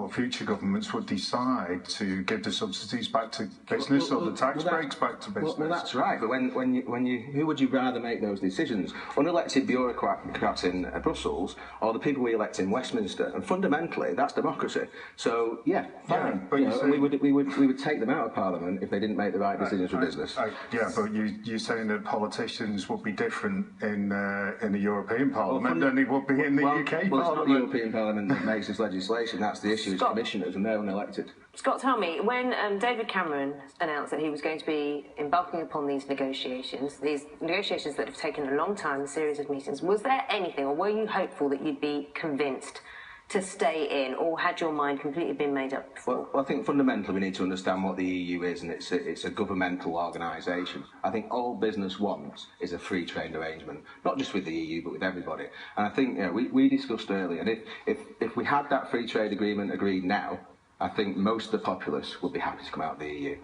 or future governments would decide to give the subsidies back to business or the tax breaks back to business. Well, that's right. But who would you rather make those decisions? Unelected bureaucrats in Brussels, or the people we elect in Westminster? And fundamentally, that's democracy. So yeah, fine. Yeah, but we would take them out of Parliament if they didn't make the right decisions for business. Yeah, but you're saying that politicians would be different in the European Parliament than they would be in the UK Parliament. Well, it's not the European Parliament that makes this legislation. That's the issue. It's commissioners, and they're unelected. Scott, tell me, when David Cameron announced that he was going to be embarking upon these negotiations that have taken a long time, a series of meetings, was there anything, or were you hopeful that you'd be convinced to stay in, or had your mind completely been made up before? Well, I think fundamentally we need to understand what the EU is, and it's a governmental organisation. I think all business wants is a free trade arrangement, not just with the EU but with everybody. And I think we discussed earlier, and if we had that free trade agreement agreed now, I think most of the populace would be happy to come out of the EU.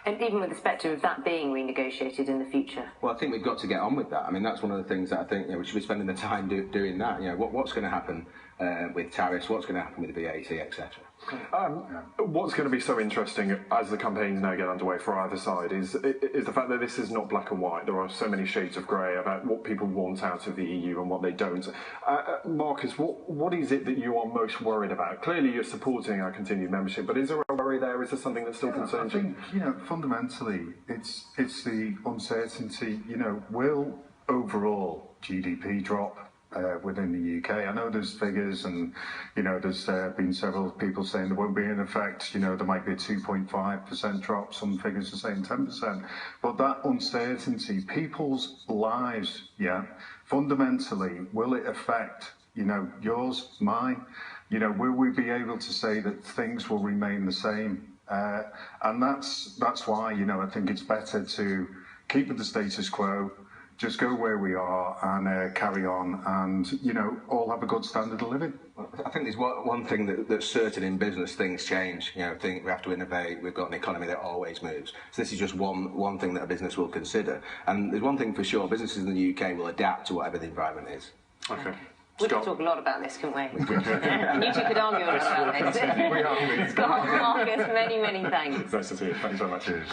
And even with the spectre of that being renegotiated in the future? Well, I think we've got to get on with that. I mean, that's one of the things that I think we should be spending the time doing that. What's going to happen with tariffs, what's going to happen with the VAT, etc. What's going to be so interesting as the campaigns now get underway for either side is the fact that this is not black and white. There are so many shades of grey about what people want out of the EU and what they don't. Marcus, what is it that you are most worried about? Clearly you're supporting our continued membership, but is there a worry there? Is there something that still concerns you? I think, fundamentally, it's the uncertainty. Will overall GDP drop within the UK? I know there's figures, and there's been several people saying there won't be an effect. There might be a 2.5% drop. Some figures are saying 10%. But that uncertainty, people's lives, fundamentally, will it affect yours, mine? Will we be able to say that things will remain the same? And that's why I think it's better to keep with the status quo. Just go where we are and carry on, and all have a good standard of living. I think there's one thing that's certain in business: things change. We have to innovate. We've got an economy that always moves. So this is just one thing that a business will consider. And there's one thing for sure: businesses in the UK will adapt to whatever the environment is. Okay. We could talk a lot about this, couldn't we? You two could argue a lot about this. Scott, Marcus, many, many thanks. Nice to see you. Thanks very much. Cheers.